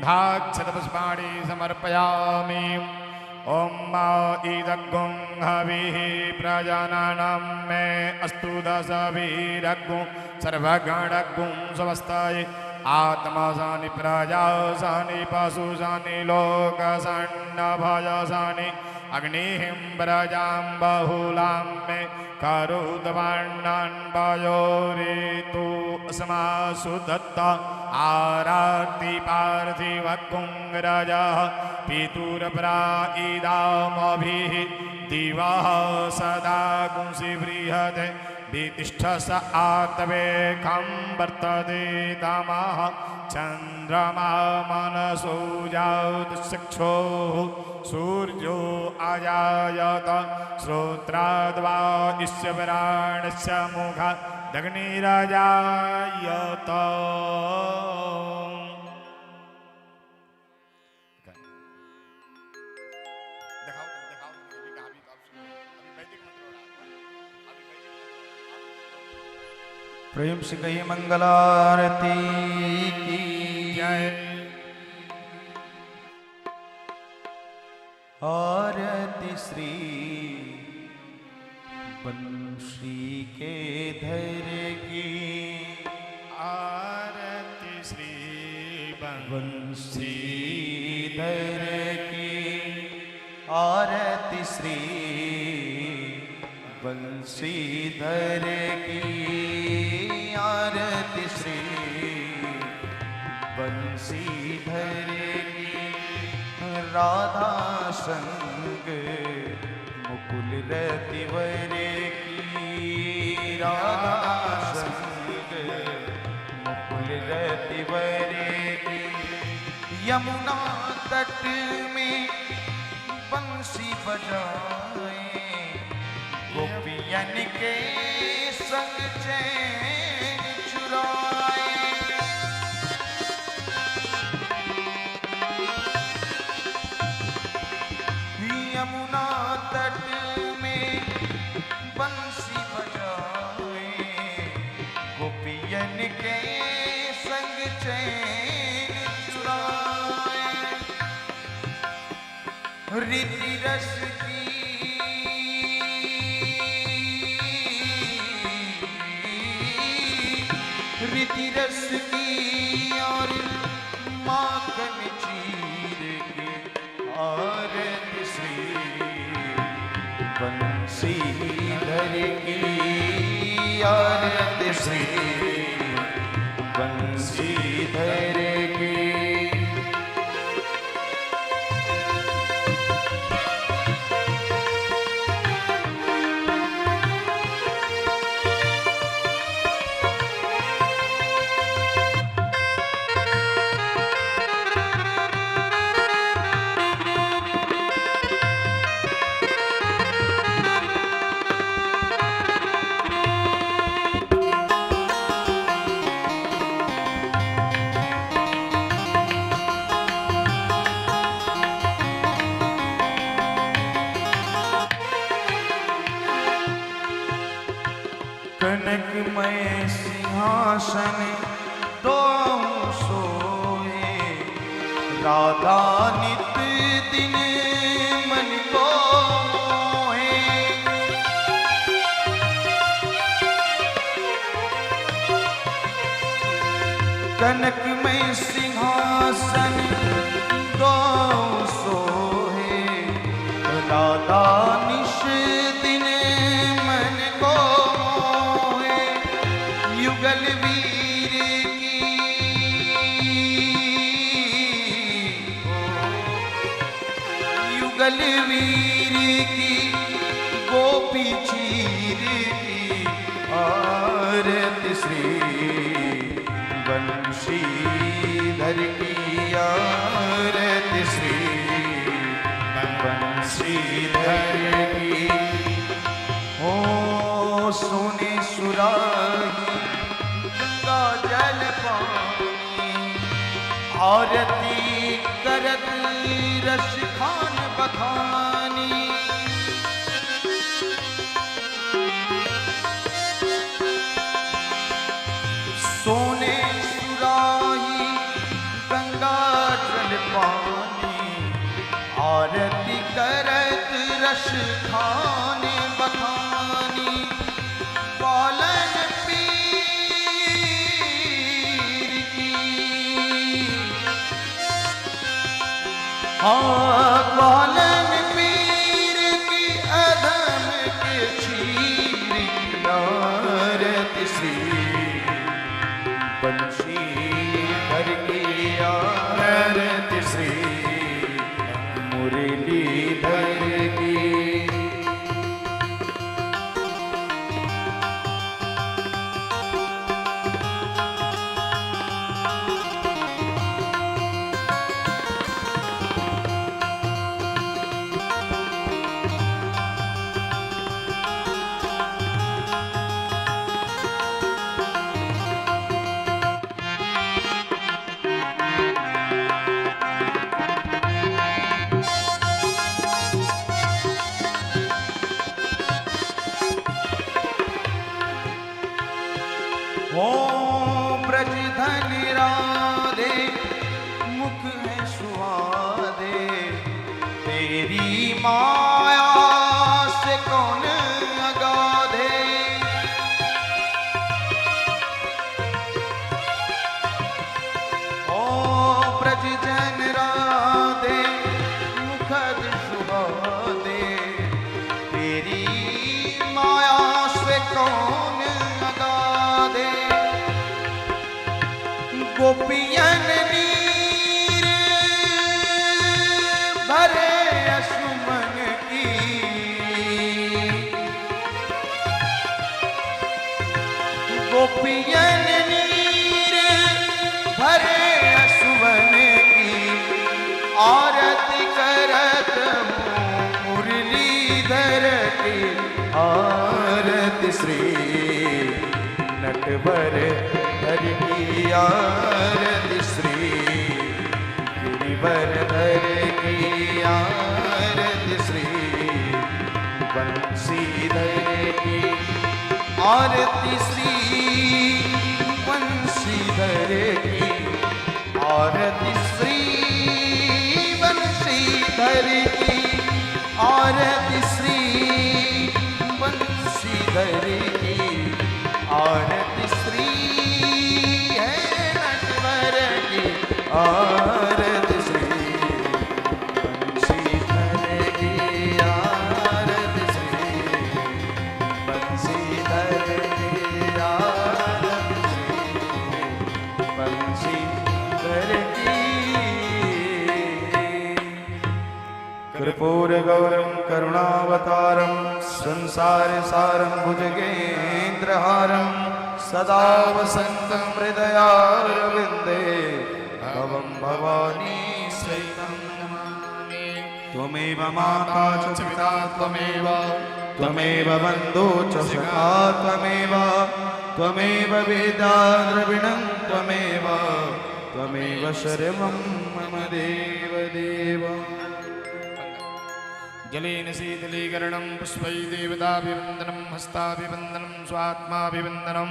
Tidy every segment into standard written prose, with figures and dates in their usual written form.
गन्धाक्षतपुष्पाणि समर्पयामि। ॐ इदग्गुं हविः प्रजानानां मे अस्तु दशभिरग्गुं सर्वगणग्गुं समस्ताय आत्मासानि प्रजासानि पशुसानि लोकसन्नभयसानि अग्निं प्रजां बहुलां मे करुद्वर्णान् वयोरितु अस्मासु दत्ता आरार्ति पार्थिवग्गुं रजः पितुर्प्राइदामभिः दिवः सदा गुंसि बृहते वितिष्ठस आत्वेकं वर्तते तमः चन्द्रमा मनसो जातचक्षुः सूर्यो अजायत श्रोत्राद्वा ईश्वराणस्य मुखादग्निरजायत। प्रेम से कही मंगलारती की जय। आरती श्री बंशी के धर की, आरती श्री बंशी धर की, आरती श्री बंशीधर की, आरती श्री बंशीधर की। राधा संग मुकुल रतिवर की, राधा संग मुकुल रतिवर की। यमुना तट में बंसी बजाए गोपियन के संग चैन चुराए। यमुना तट में बंसी बजाए गोपियन के संग चैन चुराए। रीति रस की रीति रस की और माखन चीर के, आरती श्री बंशीधर की, आरती श्री बंशीधर की। कनकमय सिंहासन दो सोए, राधा नित दिन मन को मोहे। कनकमय सिंहासन दो सोए, राधा निश दिन मन को मोहे। युगल वीर की युगल वीर की गोपी चीर की, आरती श्री बंशीधर की, आरती श्री बंशीधर की। ओ सोने सुराही गंगा जल पानी, आरती करत रस खान बखानी। सोने सुराही गंगा जल पानी आरती करत रस खाने बखानी पालन पीर की पालन पीर की अधम के चीर की आरती श्री बंशी हर की आरती श्री मुरलीधर की ओम ब्रजधन राधे मुख है सुहादे तेरी माया से कौन अगाधे ओम ब्रजधन राधे मुखद सुहादे तेरी माया से कौन अगाधे गोपियन नीर भरे असुमन की गोपियन नीर भरे असुमन की आरती करत हूँ मुरलीधर की आरती श्री नटवर हर की आरती श्री गिरिवरधर की आरती श्री बंशीधर की आरती श्री बंशीधर की आरती श्री बंशीधर की आरती श्री बंशीधर की आरती श्री है नटवर की आरती श्री बंशीधर की आरती श्री बंशीधर की आरती श्री बंशीधर की कर्पूर गौरम करुणावतारम संसार सारम भुजगेन्द्रहारम सदा वसन्तं हृदयारविन्दे भवं भवानी सहितं नमामि त्वमेव माता च पिता त्वमेव त्वमेव बन्धो च सखा त्वमेव त्वमेव वेदा द्रविणं त्वमेव त्वमेव सर्वं मम देव देव जलेन शीतलीकरणं पुष्पै देवताभिवन्दनं हस्ताभिवन्दनं स्वात्माभिवन्दनं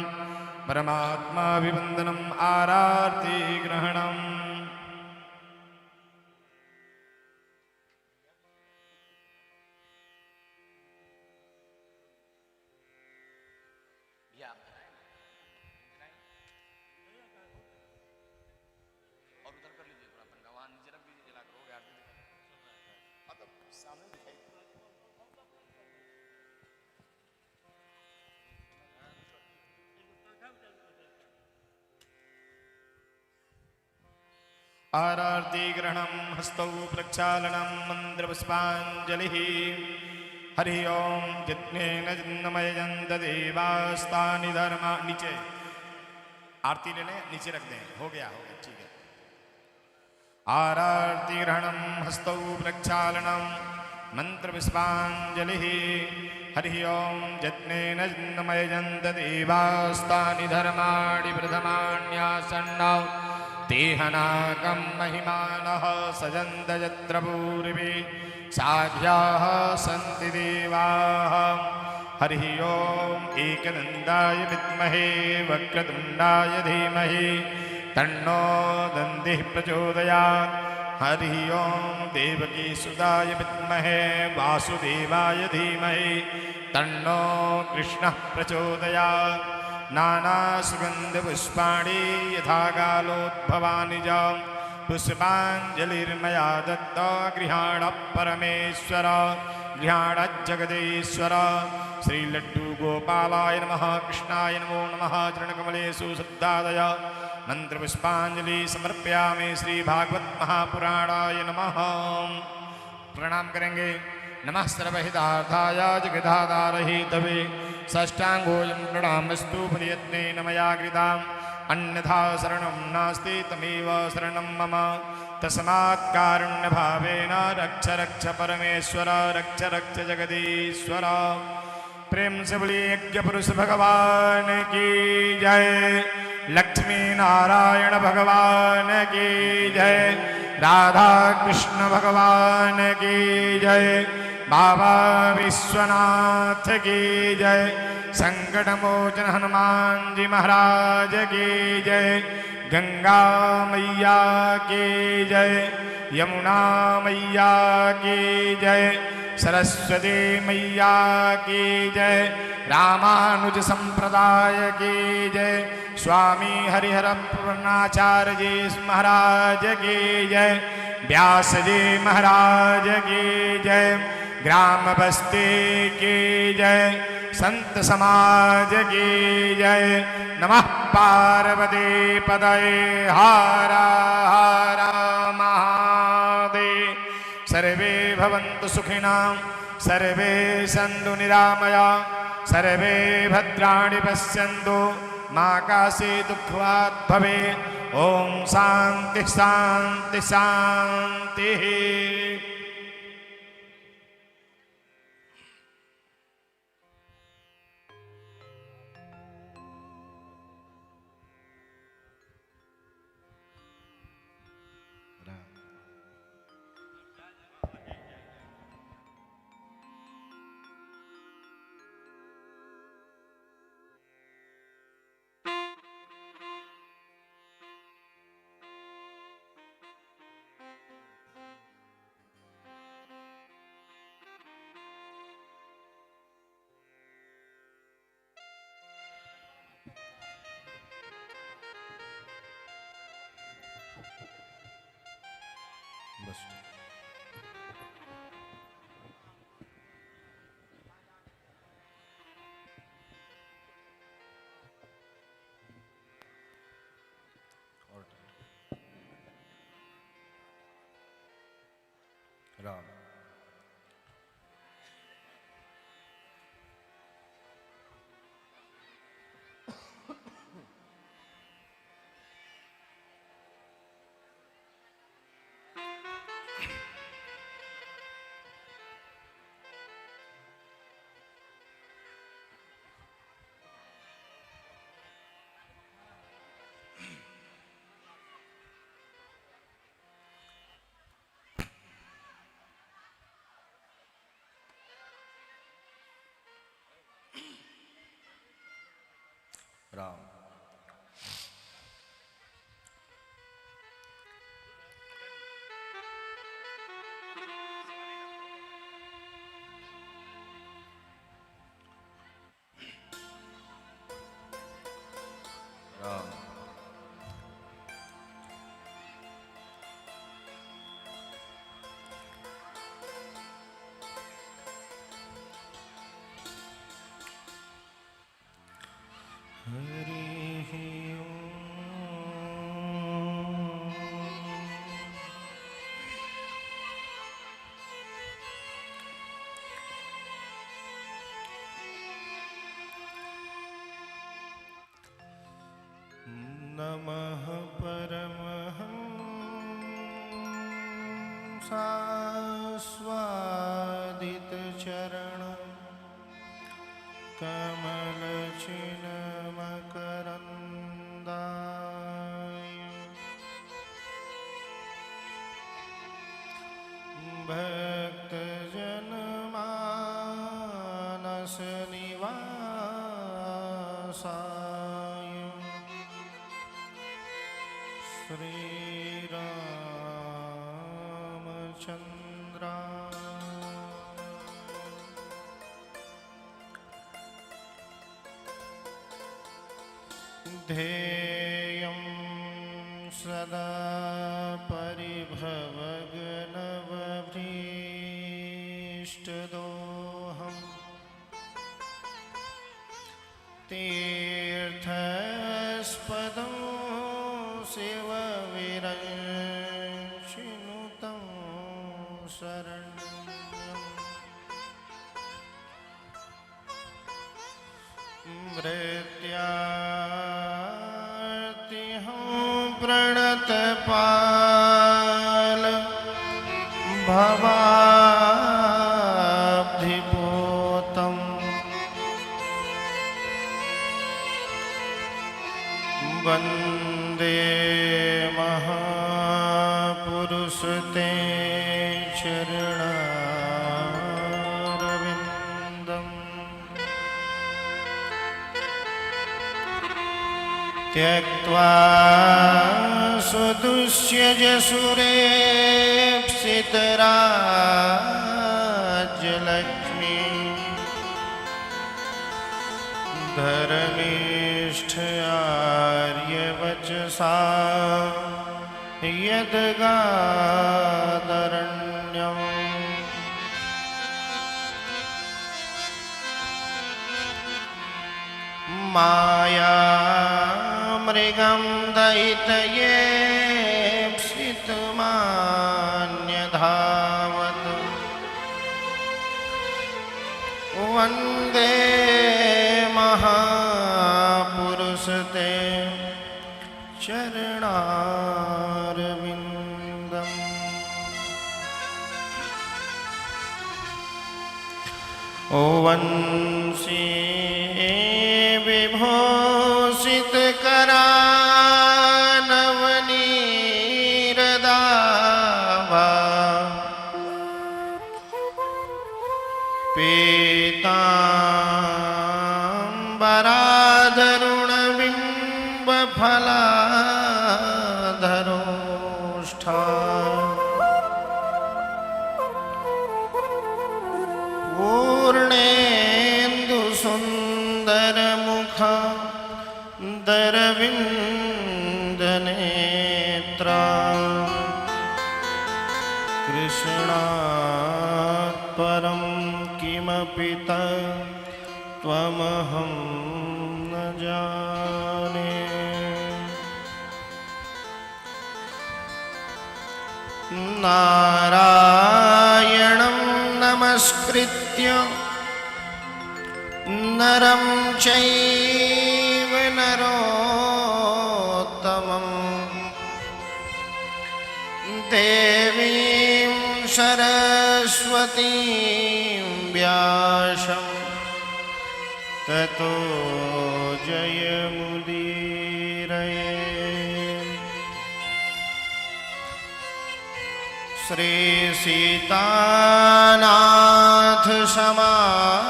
परमात्माभिवन्दनम् आरार्तिग्रहणम् आरार्तिग्रहणं हस्तौ प्रक्षालनं मन्त्रपुष्पाञ्जलिः हरि ओम जितनेन जिन्नमयजन्त देवास्तानि धर्मा नीचे आरती ले लें नीचे रख दें हो गया ठीक है। आरार्ति ग्रहणं हस्तौ प्रक्षालनं मंत्रपुष्पाञ्जलिः हरि ओम जितनेन जिन्नमयजन्त देवास्तानि धर्माणि प्रथमान्यासन्नौ तेहनाकं महिमानः सजन्त यत्र पूर्वे साध्याः सन्ति देवाः। हरि ओम एकदन्ताय विद्महे वक्रतुण्डाय धीमहि तन्नो दन्तिः प्रचोदयात्। हरि ओम देवकी सुदाय विद्महे वासुदेवाय धीमहि तन्नो कृष्णः प्रचोदयात्। नानासुगन्धपुष्पाणि यथा कालोद्भवानि च पुष्पाञ्जलिर्मया दत्ता गृहाण परमेश्वर गृहाण जगदीश्वर। श्रीलड्डू गोपालाय नमः कृष्णाय नमो नमः। चरणकमलेषु श्रद्धादय मंत्रपुष्पांजलि समर्पयामि। श्री भागवत महापुराणाय नमः। प्रणाम करेंगे। नमः सर्वहितार्थाय जगदाधारहितवे षष्ठांगोऽयं प्रणामस्तु प्रयत्नेन मया कृताम् अन्यथा शरणं नास्ति तमेव शरणं मम। तस्मात् कारुण्यभावेन रक्ष रक्ष परमेश्वर रक्ष रक्ष जगदीश्वर। प्रेम से बोलिए यज्ञ पुरुष भगवान की जय। लक्ष्मी नारायण भगवान की जय। राधा कृष्ण भगवान की जय। बाबा विश्वनाथ की जय। संकट मोचन हनुमान जी महाराज की जय। गंगा मैया की जय। यमुना मैया की जय। सरस्वती मैया की जय। रामानुज संप्रदाय की जय। स्वामी हरिहर पूर्णाचार्य जी महाराज की जय। व्यास जी महाराज की जय। ग्राम बस्ती की जय। संत समाज की जय। नमः पार्वती पदये हर हर महादेव। सर्वे भवन्तु सुखिनः सर्वे सन्तु निरामया सर्वे भद्राणि पश्यन्तु मा कश्चित् दुःखभाग् भवेत्। ओम शांति शांति शांति। राम राम राम नमः परमहंसास्वादित चरण कमलचिन्मकरन्दाय भक्तजनमानस निवासाय श्री राम ध्येयं सदा परिभवग्नवभीष्टदोहम् तीर्थस्पदं शिवविरञ्चिनुतं शरण्यम् मृत्यार्तिहं प्रणतपाल भवाब्धिपोतम् वन्दे महापुरुष ते चरणारविन्दम् त्यक्त्वा सुदुष्यजसुरेप्सितराज्यलक्ष्मी धर्मिष्ठयार्यवचसा यद्गादरण्यम् मायामृगं दयितयेप्सितमान्यधावत् वन्दे महापुरुष ते चरणारविन्दम् वंशी विभूषितकरानवनीरदाभा पीताम्बराधरुणबिम्बफलाधरोष्ठा पूर्णेन्दुसुन्दरमुखा दरविन्दनेत्रा कृष्णात् परं किमपि त्वमहं न जाने। नारायणं नमस्कृत्य नरं चैव नरोत्तमं देवीं सरस्वतीं व्यासं ततो जयमुदीरये। श्री सीतानाथ समारंभां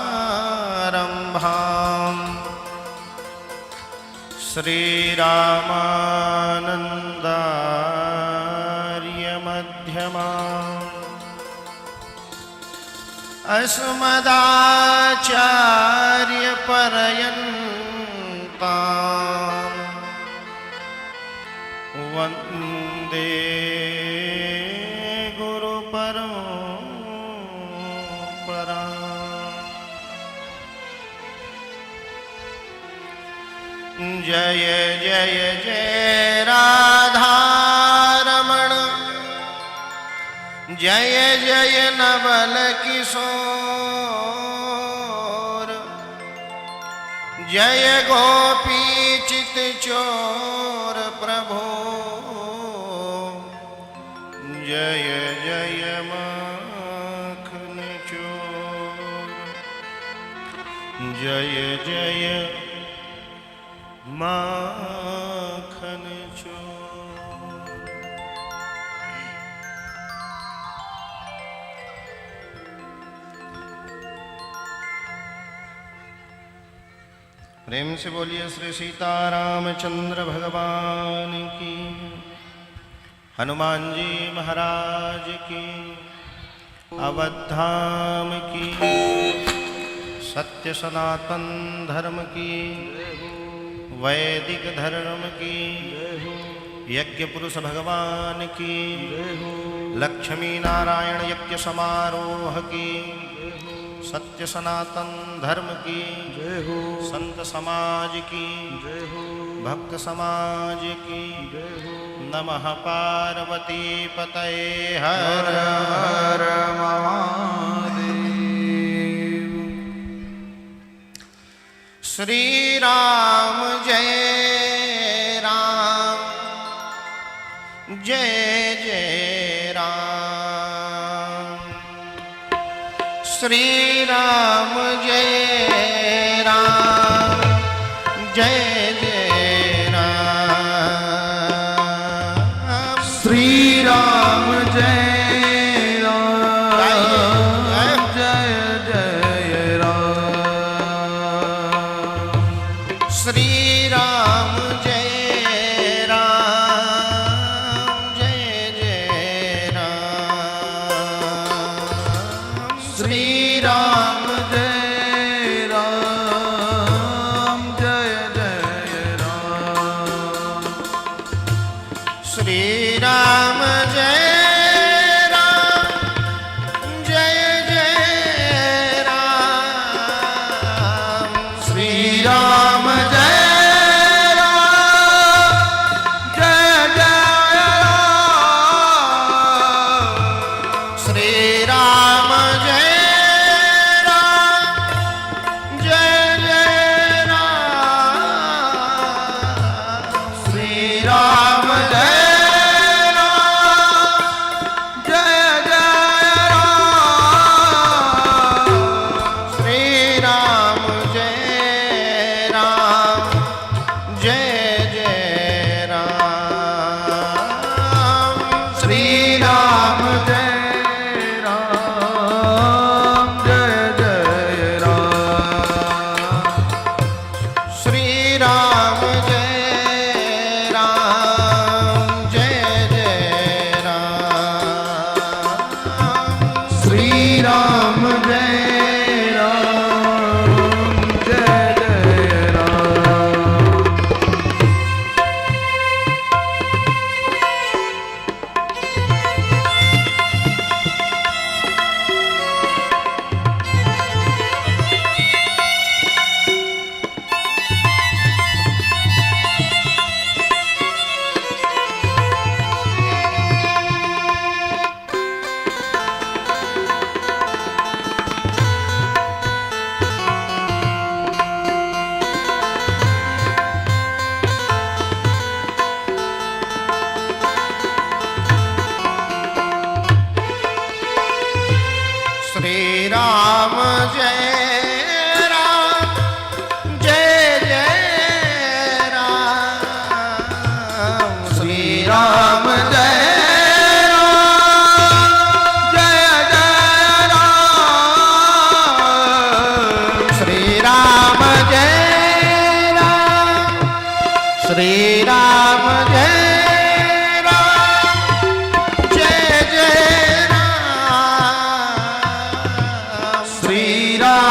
श्रीरामानन्दार्य मध्यमाम् अस्मदाचार्य पर्यन्ताम् वन्दे जय जय जय राधारमण जय जय नवल किशोर जय गोपी चित चोर प्रभो जय जय माखन चोर जय जय माखन चोर। प्रेम से बोलिए श्री सीतारामचंद्र भगवान की। हनुमान जी महाराज की, अवध धाम की, सत्य सनातन धर्म की, वैदिक धर्म की, यज्ञ पुरुष भगवान की, लक्ष्मी नारायण यज्ञ समारोह की, सत्य सनातन धर्म की, संत समाज की, भक्त समाज की, नमः पार्वती पतये हर हर महादेव। श्री राम जय राम, जय जय राम। श्री राम जय राम, जय जय राम। श्री राम जय राम, जय जय राम। श्री राम जय राम, जय जय राम। श्री राम जय राम, जय जय राम। श्री राम जय राम, जय जय राम। श्री राम जय राम, जय जय राम। श्री राम जय राम, जय जय राम। श्री राम जय राम, जय जय राम। श्री राम जय राम, जय जय राम। श्री राम जय राम, जय जय राम। श्री राम जय राम, जय जय राम। श्री राम जय राम, जय जय राम। श्री राम जय राम, जय जय राम। श्री राम जय राम, जय जय राम। श्री राम जय राम, श्री राम जय राम, जय जय राम। श्री राम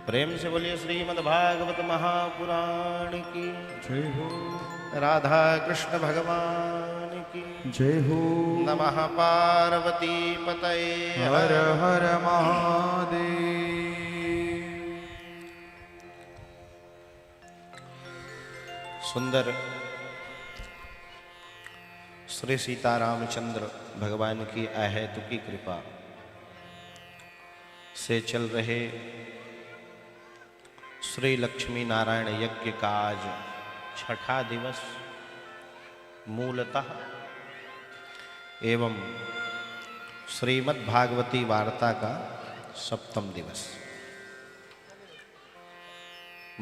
प्रेम से बोलिए श्रीमद् भागवत महापुराण की जय हो राधा कृष्ण भगवान की जय हो नमः पार्वती पतये हर हर महादेव। सुंदर श्री सीतारामचंद्र भगवान की अहेतुकी कृपा से चल रहे श्री लक्ष्मी नारायण यज्ञ का आज छठा दिवस मूलतः एवं श्रीमद् भागवती वार्ता का सप्तम दिवस।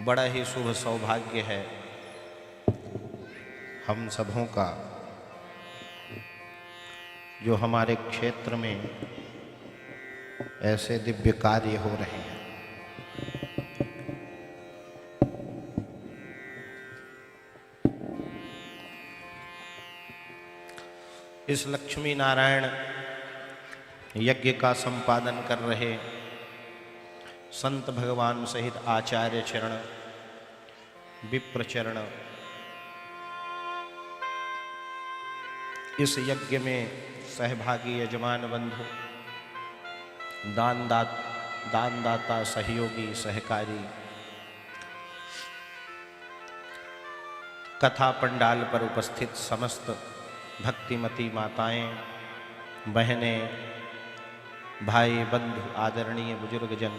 बड़ा ही शुभ सौभाग्य है हम सबों का जो हमारे क्षेत्र में ऐसे दिव्य कार्य हो रहे हैं। इस लक्ष्मी नारायण यज्ञ का संपादन कर रहे संत भगवान सहित आचार्य चरण, विप्र चरण इस यज्ञ में सहभागी यजमान बंधु, दानदाता, सहयोगी, सहकारी, कथा पंडाल पर उपस्थित समस्त भक्तिमती माताएं, बहनें, भाई, बंधु, आदरणीय बुजुर्गजन,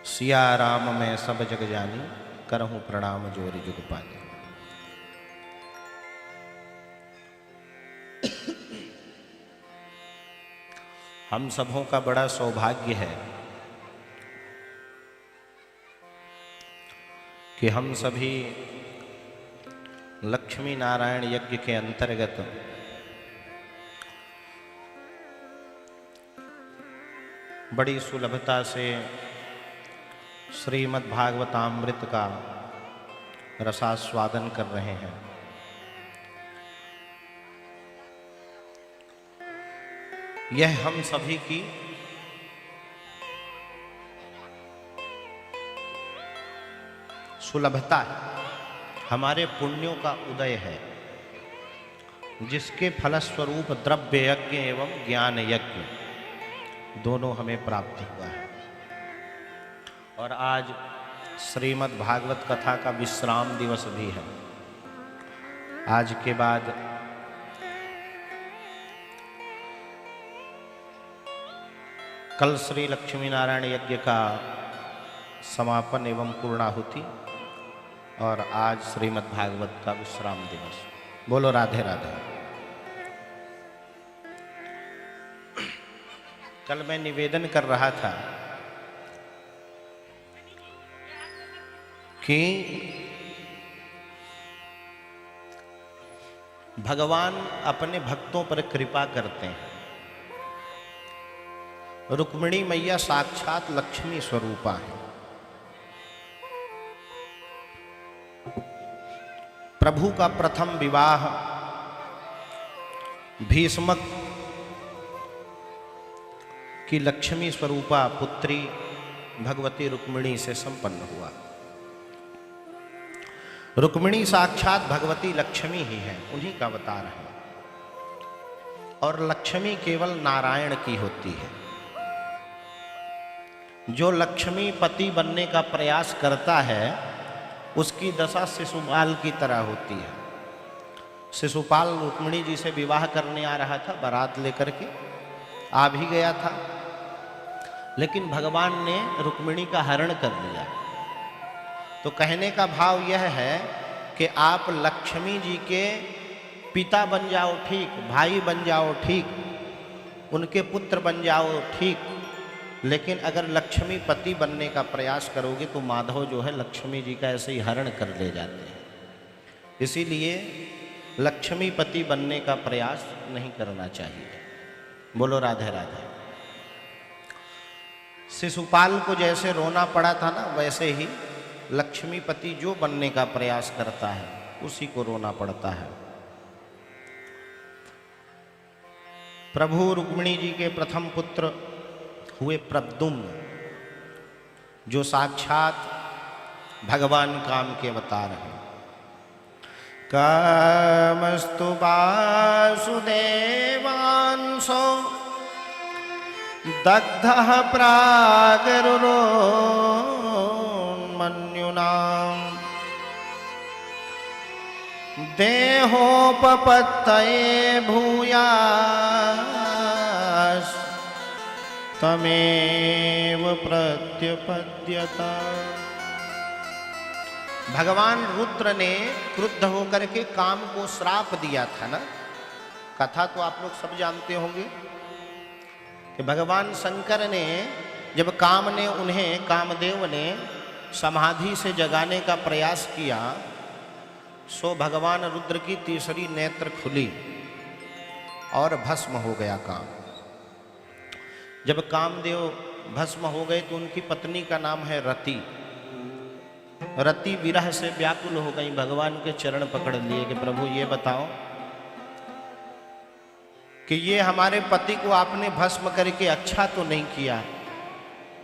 सिया राम मैं सब जग जानी, करहूं प्रणाम जोरि जुग पानी। हम सबों का बड़ा सौभाग्य है कि हम सभी लक्ष्मी नारायण यज्ञ के अंतर्गत बड़ी सुलभता से श्रीमद् भागवतामृत का रसास्वादन कर रहे हैं। यह हम सभी की सुलभता है, हमारे पुण्यों का उदय है, जिसके फलस्वरूप द्रव्य यज्ञ एवं ज्ञान यज्ञ दोनों हमें प्राप्त हुआ है। और आज श्रीमद् भागवत कथा का विश्राम दिवस भी है। आज के बाद कल श्री लक्ष्मी नारायण यज्ञ का समापन एवं पूर्णाहुति और आज श्रीमद् भागवत का विश्राम दिवस। बोलो राधे राधे। कल मैं निवेदन कर रहा था कि भगवान अपने भक्तों पर कृपा करते हैं। रुक्मिणी मैया साक्षात लक्ष्मी स्वरूपा है। प्रभु का प्रथम विवाह भीष्मक की लक्ष्मी स्वरूपा पुत्री भगवती रुक्मिणी से संपन्न हुआ। रुक्मिणी साक्षात भगवती लक्ष्मी ही है, उन्हीं का अवतार है। और लक्ष्मी केवल नारायण की होती है। जो लक्ष्मी पति बनने का प्रयास करता है उसकी दशा शिशुपाल की तरह होती है। शिशुपाल रुक्मिणी जी से विवाह करने आ रहा था, बारात लेकर के आ भी गया था, लेकिन भगवान ने रुक्मिणी का हरण कर लिया। तो कहने का भाव यह है कि आप लक्ष्मी जी के पिता बन जाओ ठीक, भाई बन जाओ ठीक, उनके पुत्र बन जाओ ठीक, लेकिन अगर लक्ष्मी पति बनने का प्रयास करोगे तो माधव जो है लक्ष्मी जी का ऐसे ही हरण कर ले जाते हैं। इसीलिए लक्ष्मी पति बनने का प्रयास नहीं करना चाहिए। बोलो राधे राधे। शिशुपाल को जैसे रोना पड़ा था ना, वैसे ही लक्ष्मीपति जो बनने का प्रयास करता है उसी को रोना पड़ता है। प्रभु रुक्मिणी जी के प्रथम पुत्र हुए प्रद्युम्न। जो साक्षात भगवान काम के अवतार हैं। कामस्तु वासुदेवांसो दग्धः प्रागरुरोन्मन्युनाम् देहोपपत्तये भूयास् तमेव प्रत्यपद्यता। भगवान रुद्र ने क्रुद्ध होकर के काम को श्राप दिया था ना। कथा तो आप लोग सब जानते होंगे कि भगवान शंकर ने जब कामदेव ने समाधि से जगाने का प्रयास किया, सो भगवान रुद्र की तीसरी नेत्र खुली और भस्म हो गया काम। जब कामदेव भस्म हो गए तो उनकी पत्नी का नाम है रति। रति विरह से व्याकुल हो गई, भगवान के चरण पकड़ लिए कि प्रभु ये बताओ कि ये हमारे पति को आपने भस्म करके अच्छा तो नहीं किया,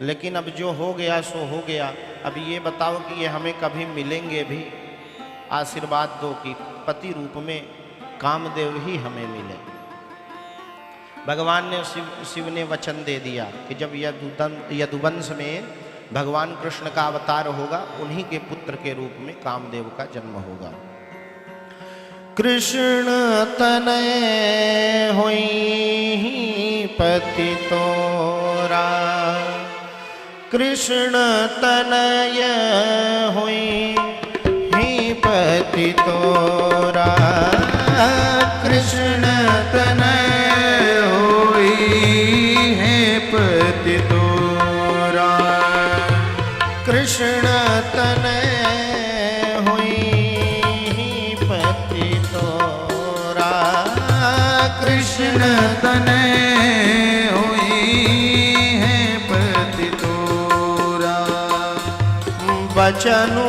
लेकिन अब जो हो गया सो हो गया। अब ये बताओ कि ये हमें कभी मिलेंगे भी? आशीर्वाद दो कि पति रूप में कामदेव ही हमें मिले। भगवान ने शिव ने वचन दे दिया कि जब यदुवंश में भगवान कृष्ण का अवतार होगा, उन्हीं के पुत्र के रूप में कामदेव का जन्म होगा। कृष्ण तनय होई पति तोरा, कृष्ण तनय होई पति तोरा, कृष्ण तनय होई है पति तोरा, कृष्ण तनय होई पति तोरा, कृष्ण तनय होई है पति तोरा। बचनु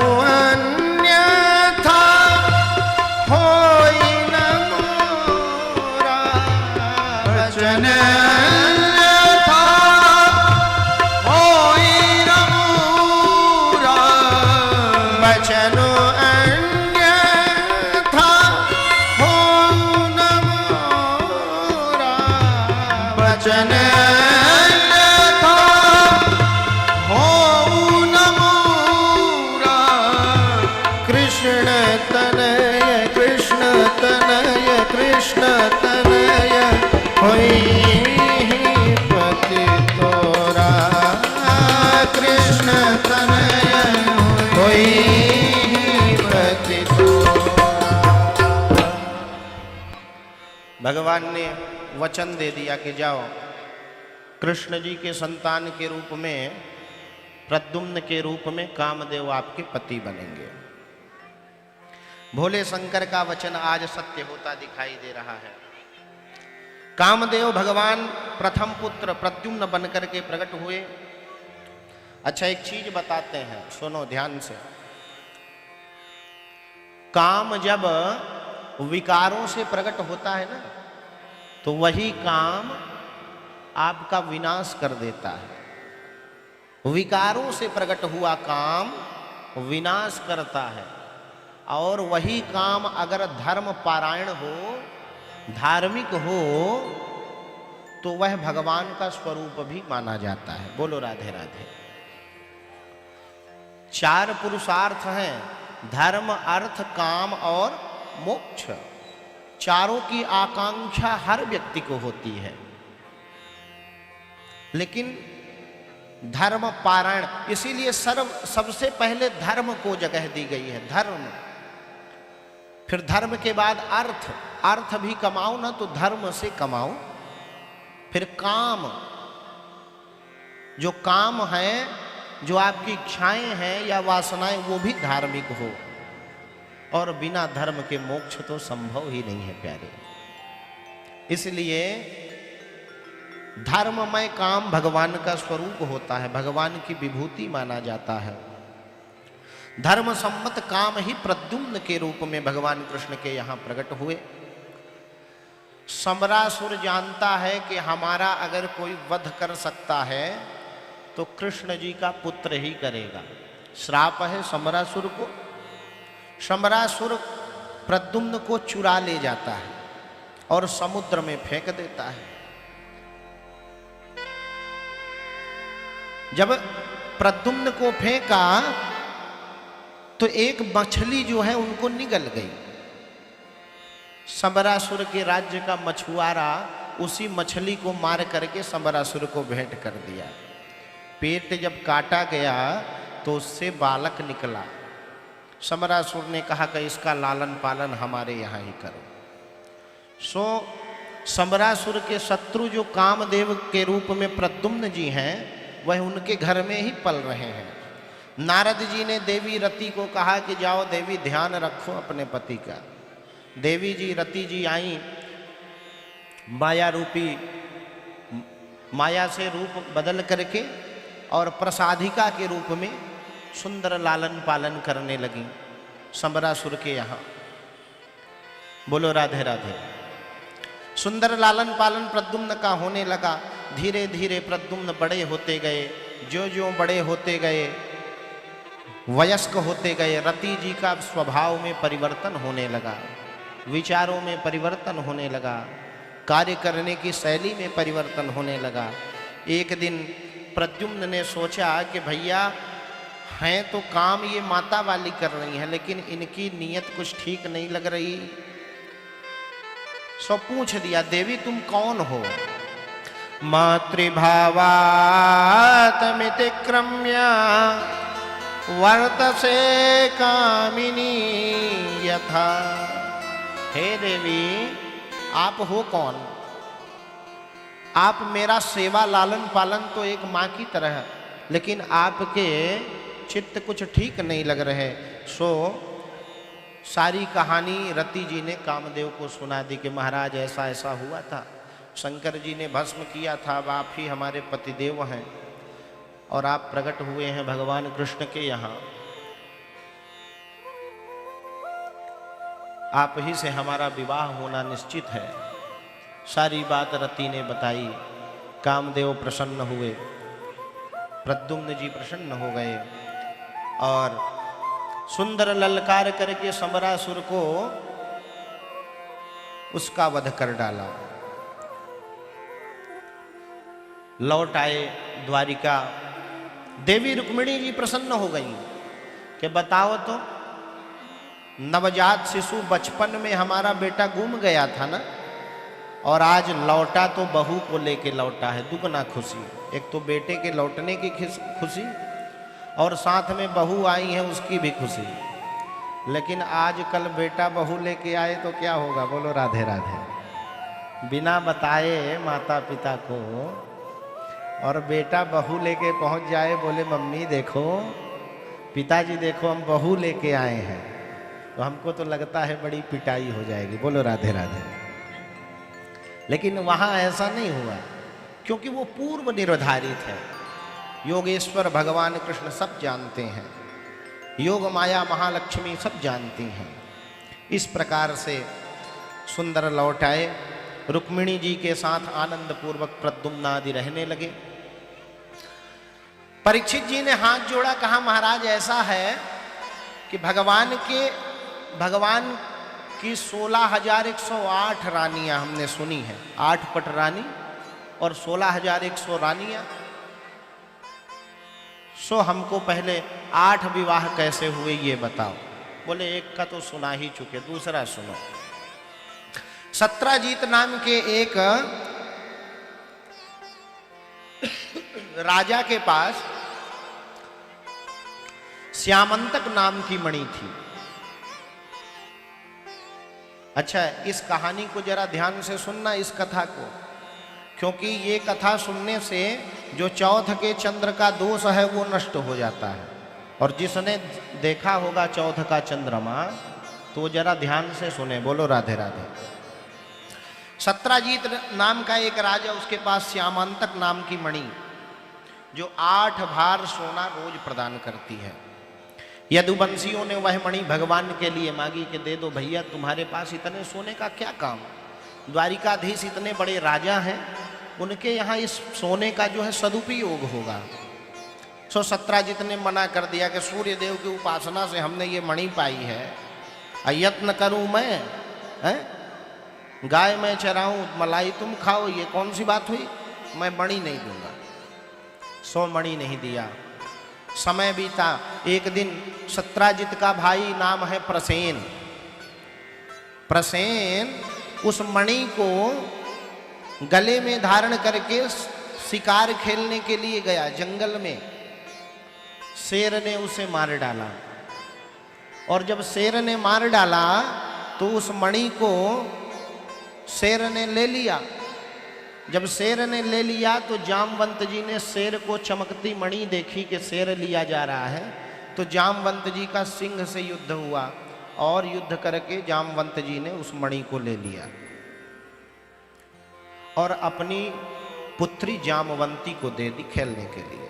भगवान ने वचन दे दिया कि जाओ, कृष्ण जी के संतान के रूप में, प्रद्युम्न के रूप में कामदेव आपके पति बनेंगे। भोले शंकर का वचन आज सत्य होता दिखाई दे रहा है। कामदेव भगवान प्रथम पुत्र प्रद्युम्न बनकर के प्रकट हुए। अच्छा, एक चीज बताते हैं, सुनो ध्यान से। काम जब विकारों से प्रकट होता है ना, तो वही काम आपका विनाश कर देता है। विकारों से प्रकट हुआ काम विनाश करता है। और वही काम अगर धर्म पारायण हो, धार्मिक हो, तो वह भगवान का स्वरूप भी माना जाता है। बोलो राधे राधे। 4 पुरुषार्थ हैं, धर्म, अर्थ, काम और मोक्ष। चारों की आकांक्षा हर व्यक्ति को होती है, लेकिन धर्म पारायण, इसीलिए सबसे पहले धर्म को जगह दी गई है। धर्म, फिर धर्म के बाद अर्थ। अर्थ भी कमाओ ना तो धर्म से कमाओ। फिर काम, जो काम है, जो आपकी इच्छाएं हैं या वासनाएं, वो भी धार्मिक हो। और बिना धर्म के मोक्ष तो संभव ही नहीं है प्यारे। इसलिए धर्ममय काम भगवान का स्वरूप होता है, भगवान की विभूति माना जाता है। धर्म सम्मत काम ही प्रद्युम्न के रूप में भगवान कृष्ण के यहाँ प्रकट हुए। समरासुर जानता है कि हमारा अगर कोई वध कर सकता है तो तो कृष्ण जी का पुत्र ही करेगा। श्राप है शंबरासुर को। शंबरासुर प्रद्युम्न को चुरा ले जाता है और समुद्र में फेंक देता है। जब प्रद्युम्न को फेंका तो एक मछली जो है उनको निगल गई। शंबरासुर के राज्य का मछुआरा उसी मछली को मार करके शंबरासुर को भेंट कर दिया। पेट जब काटा गया तो उससे बालक निकला। शंबरासुर ने कहा कि इसका लालन पालन हमारे यहाँ ही करो। सो शंबरासुर के शत्रु जो कामदेव के रूप में प्रद्युम्न जी हैं, वह उनके घर में ही पल रहे हैं। नारद जी ने देवी रति को कहा कि जाओ देवी ध्यान रखो अपने पति का। देवी जी रति जी आई, माया रूपी माया से रूप बदल करके और प्रसादिका के रूप में सुंदर लालन पालन करने लगी शंबरासुर के यहाँ। बोलो राधे राधे। सुंदर लालन पालन प्रद्युम्न का होने लगा। धीरे धीरे प्रद्युम्न बड़े होते गए। जो जो बड़े होते गए, वयस्क होते गए, रति जी का स्वभाव में परिवर्तन होने लगा, विचारों में परिवर्तन होने लगा, कार्य करने की शैली में परिवर्तन होने लगा। एक दिन प्रद्युम्न ने सोचा कि भैया हैं तो काम ये माता वाली कर रही हैं, लेकिन इनकी नीयत कुछ ठीक नहीं लग रही। सो पूछ दिया, देवी तुम कौन हो? मातृभावातमिति क्रम्या वर्तसे कामिनी यथा। हे देवी, आप हो कौन? आप मेरा सेवा लालन पालन तो एक माँ की तरह, लेकिन आपके चित्त कुछ ठीक नहीं लग रहे। सो सारी कहानी रति जी ने कामदेव को सुना दी कि महाराज ऐसा ऐसा हुआ था, शंकर जी ने भस्म किया था, अब आप ही हमारे पतिदेव हैं और आप प्रकट हुए हैं भगवान कृष्ण के यहाँ। आप ही से हमारा विवाह होना निश्चित है। सारी बात रति ने बताई। कामदेव प्रसन्न हुए, प्रद्युम्न जी प्रसन्न हो गए और सुंदर ललकार करके शंबरासुर को उसका वध कर डाला। लौट आए द्वारिका। देवी रुक्मिणी जी प्रसन्न हो गई कि बताओ तो, नवजात शिशु बचपन में हमारा बेटा गुम गया था ना, और आज लौटा तो बहू को लेके लौटा है। दुगना खुशी, एक तो बेटे के लौटने की खुशी और साथ में बहू आई है उसकी भी खुशी। लेकिन आज कल बेटा बहू लेके आए तो क्या होगा? बोलो राधे राधे। बिना बताए माता पिता को और बेटा बहू लेके पहुंच जाए, बोले मम्मी देखो, पिताजी देखो हम बहू लेके आए हैं, तो हमको तो लगता है बड़ी पिटाई हो जाएगी। बोलो राधे राधे। लेकिन वहां ऐसा नहीं हुआ, क्योंकि वो पूर्व निर्धारित है। योगेश्वर भगवान कृष्ण सब जानते हैं, योग माया महालक्ष्मी सब जानती हैं। इस प्रकार से सुंदर लौट आए। रुक्मिणी जी के साथ आनंद पूर्वक प्रद्युम्न आदि रहने लगे। परीक्षित जी ने हाथ जोड़ा, कहा महाराज ऐसा है कि भगवान की 16,108 रानियां हमने सुनी हैं, 8 पट रानी और 16,100 रानियां। सो हमको पहले 8 विवाह कैसे हुए ये बताओ। बोले एक का तो सुना ही चुके, दूसरा सुनो। सत्राजीत नाम के एक राजा के पास श्यामंतक नाम की मणि थी। अच्छा, इस कहानी को जरा ध्यान से सुनना, इस कथा को, क्योंकि ये कथा सुनने से जो चौथ के चंद्र का दोष है वो नष्ट हो जाता है। और जिसने देखा होगा चौथ का चंद्रमा तो जरा ध्यान से सुने। बोलो राधे राधे। सत्राजीत नाम का एक राजा, उसके पास श्यामांतक नाम की मणि जो 8 भार सोना रोज प्रदान करती है। यदुवंशियों ने वह मणि भगवान के लिए मांगी कि दे दो भैया, तुम्हारे पास इतने सोने का क्या काम? द्वारिकाधीश इतने बड़े राजा हैं, उनके यहाँ इस सोने का जो है सदुपयोग होगा। सो सत्राजित ने मना कर दिया कि सूर्य देव की उपासना से हमने ये मणि पाई है, यत्न करूं मैं, है? गाय मैं चराऊं, मलाई तुम खाओ, ये कौन सी बात हुई, मैं मणि नहीं दूंगा। सो मणि नहीं दिया। समय बीता। एक दिन सत्राजित का भाई नाम है प्रसेन, प्रसेन उस मणि को गले में धारण करके शिकार खेलने के लिए गया जंगल में। शेर ने उसे मार डाला, और जब शेर ने मार डाला तो उस मणि को शेर ने ले लिया। जब शेर ने ले लिया तो जामवंत जी ने शेर को चमकती मणि देखी कि शेर लिया जा रहा है, तो जामवंत जी का सिंह से युद्ध हुआ, और युद्ध करके जामवंत जी ने उस मणि को ले लिया और अपनी पुत्री जामवंती को दे दी खेलने के लिए।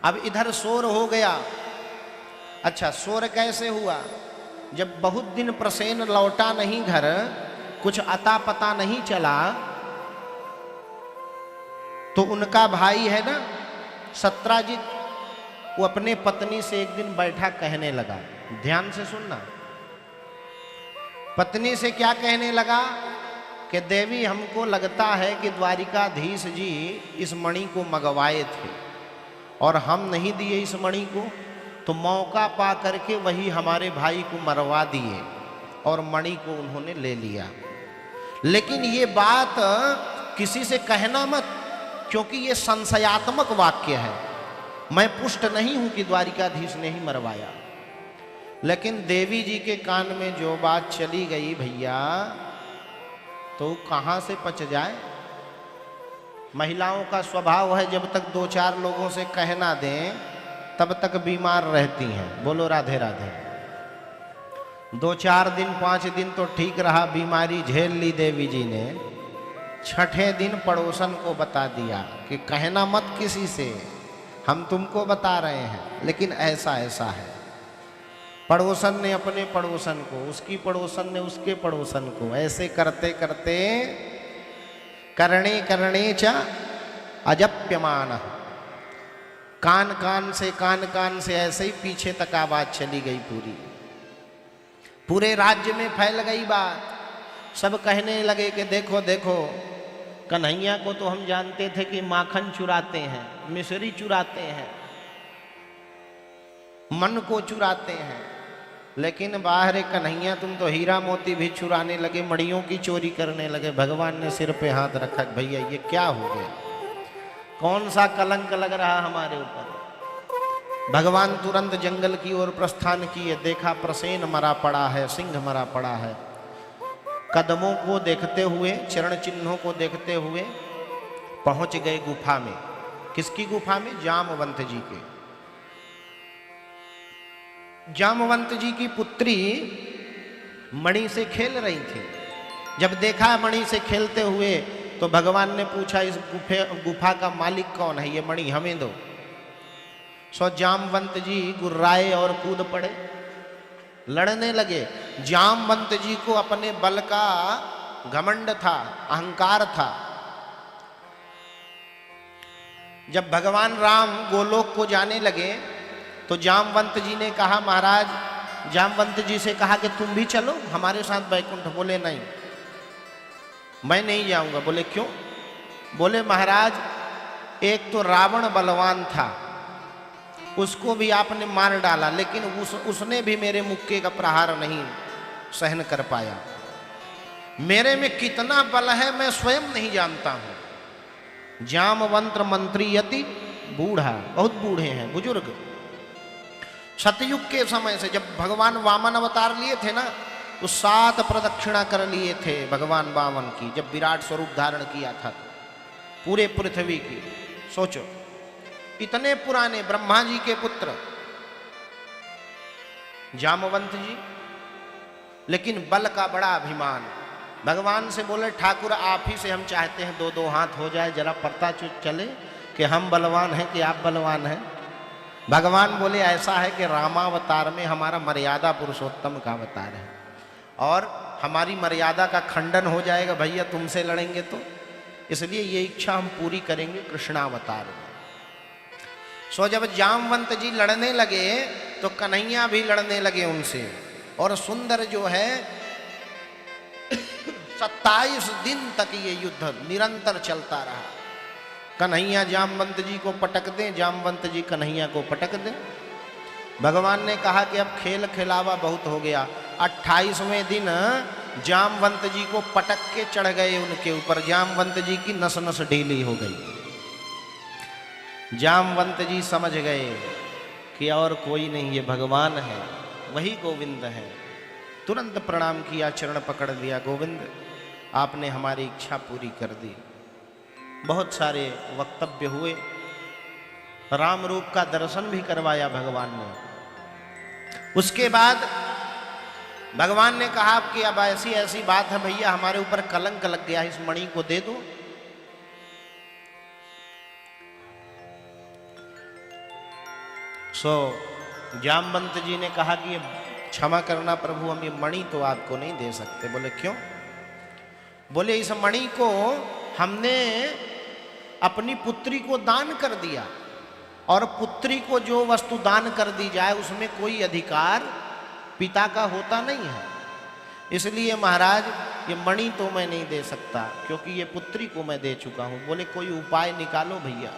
अब इधर शोर हो गया। अच्छा, शोर कैसे हुआ? जब बहुत दिन प्रसेन लौटा नहीं घर, कुछ अता पता नहीं चला, तो उनका भाई है ना सत्राजित, वो अपने पत्नी से एक दिन बैठा कहने लगा, ध्यान से सुनना। पत्नी से क्या कहने लगा कि देवी, हमको लगता है कि द्वारिकाधीश जी इस मणि को मंगवाए थे और हम नहीं दिए इस मणि को, तो मौका पा करके वही हमारे भाई को मरवा दिए और मणि को उन्होंने ले लिया। लेकिन ये बात किसी से कहना मत, क्योंकि ये संशयात्मक वाक्य है। मैं पुष्ट नहीं हूं कि द्वारिकाधीश ने ही मरवाया। लेकिन देवी जी के कान में जो बात चली गई भैया, तो कहां से पच जाए। महिलाओं का स्वभाव है, जब तक 2-4 लोगों से कहना दें तब तक बीमार रहती हैं। बोलो राधे राधे। 2-4 दिन 5 दिन तो ठीक रहा, बीमारी झेल ली देवी जी ने। 6ठे दिन पड़ोसन को बता दिया कि कहना मत किसी से, हम तुमको बता रहे हैं, लेकिन ऐसा ऐसा है। पड़ोसन ने अपने पड़ोसन को, उसकी पड़ोसन ने उसके पड़ोसन को, ऐसे करते करते करणे करणे च अजप्यमान, कान कान से ऐसे ही पीछे तक आवाज चली गई पूरी। पूरे राज्य में फैल गई बात। सब कहने लगे कि देखो देखो, कन्हैया को तो हम जानते थे कि माखन चुराते हैं, मिश्री चुराते हैं, मन को चुराते हैं, लेकिन बाहर कन्हैया तुम तो हीरा मोती भी चुराने लगे, मड़ियों की चोरी करने लगे। भगवान ने सिर पे हाथ रखा, भैया ये क्या हो गया, कौन सा कलंक लग रहा हमारे ऊपर। भगवान तुरंत जंगल की ओर प्रस्थान किए। देखा प्रसेन मरा पड़ा है, सिंह मरा पड़ा है। कदमों को देखते हुए, चरण चिन्हों को देखते हुए पहुंच गए गुफा में। किसकी गुफा में? जामवंत जी के। जामवंत जी की पुत्री मणि से खेल रही थी। जब देखा मणि से खेलते हुए, तो भगवान ने पूछा, इस गुफा का मालिक कौन है? ये मणि हमें दो। सो जामवंत जी गुर्राए और कूद पड़े, लड़ने लगे। जामवंत जी को अपने बल का घमंड था, अहंकार था। जब भगवान राम गोलोक को जाने लगे, तो जामवंत जी ने कहा, महाराज, जामवंत जी से कहा कि तुम भी चलो हमारे साथ बैकुंठ। बोले नहीं, मैं नहीं जाऊंगा। बोले क्यों? बोले महाराज, एक तो रावण बलवान था, उसको भी आपने मार डाला, लेकिन उसने भी मेरे मुक्के का प्रहार नहीं सहन कर पाया। मेरे में कितना बल है मैं स्वयं नहीं जानता हूं। जामवंत मंत्री यति बूढ़ा, बहुत बूढ़े हैं, बुजुर्ग। सतयुग के समय से जब भगवान वामन अवतार लिए थे ना, तो 7 प्रदक्षिणा कर लिए थे भगवान वामन की, जब विराट स्वरूप धारण किया था पूरे पृथ्वी की। सोचो, इतने पुराने ब्रह्मा जी के पुत्र जामवंत जी, लेकिन बल का बड़ा अभिमान। भगवान से बोले, ठाकुर आप ही से हम चाहते हैं 2-2 हाथ हो जाए, जरा पता चले कि हम बलवान हैं कि आप बलवान हैं। भगवान बोले, ऐसा है कि रामावतार में हमारा मर्यादा पुरुषोत्तम का अवतार है, और हमारी मर्यादा का खंडन हो जाएगा भैया तुमसे लड़ेंगे तो, इसलिए ये इच्छा हम पूरी करेंगे कृष्णावतार में। सो जब जामवंत जी लड़ने लगे तो कन्हैया भी लड़ने लगे उनसे, और सुंदर जो है 27 दिन तक ये युद्ध निरंतर चलता रहा। कन्हैया जामवंत जी को पटक दें, जामवंत जी कन्हैया को पटक दें। भगवान ने कहा कि अब खेल खिलावा बहुत हो गया। 28वें दिन जामवंत जी को पटक के चढ़ गए उनके ऊपर। जामवंत जी की नस नस ढीली हो गई। जामवंत जी समझ गए कि और कोई नहीं, ये भगवान है, वही गोविंद है। तुरंत प्रणाम किया, चरण पकड़ लिया, गोविंद आपने हमारी इच्छा पूरी कर दी। बहुत सारे वक्तव्य हुए, राम रूप का दर्शन भी करवाया भगवान ने। उसके बाद भगवान ने कहा कि अब ऐसी ऐसी बात है भैया, हमारे ऊपर कलंक लग गया, इस मणि को दे दो। सो जामवंत जी ने कहा कि क्षमा करना प्रभु, हम ये मणि तो आपको नहीं दे सकते। बोले क्यों? बोले इस मणि को हमने अपनी पुत्री को दान कर दिया, और पुत्री को जो वस्तु दान कर दी जाए उसमें कोई अधिकार पिता का होता नहीं है। इसलिए महाराज ये मणि तो मैं नहीं दे सकता, क्योंकि ये पुत्री को मैं दे चुका हूं। बोले कोई उपाय निकालो भैया,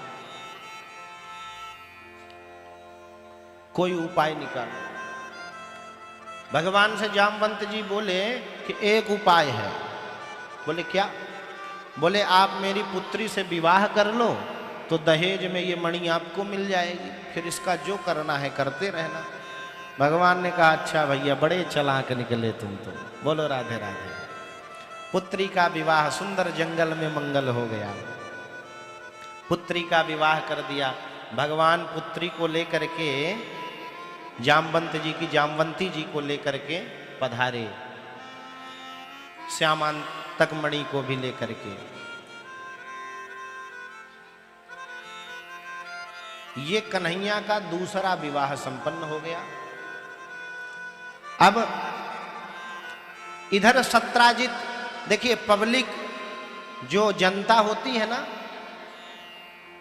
कोई उपाय निकालो। भगवान से जामवंत जी बोले कि एक उपाय है। बोले क्या? बोले आप मेरी पुत्री से विवाह कर लो तो दहेज में ये मणि आपको मिल जाएगी, फिर इसका जो करना है करते रहना। भगवान ने कहा अच्छा भैया, बड़े चालाक निकले तुम तो। बोलो राधे राधे। पुत्री का विवाह, सुंदर जंगल में मंगल हो गया। पुत्री का विवाह कर दिया। भगवान पुत्री को लेकर के जामवंत जी की, जामवंती जी को लेकर के पधारे, श्यामांतक मणि को भी लेकर के। ये कन्हैया का दूसरा विवाह संपन्न हो गया। अब इधर सत्राजित, देखिए पब्लिक जो जनता होती है ना,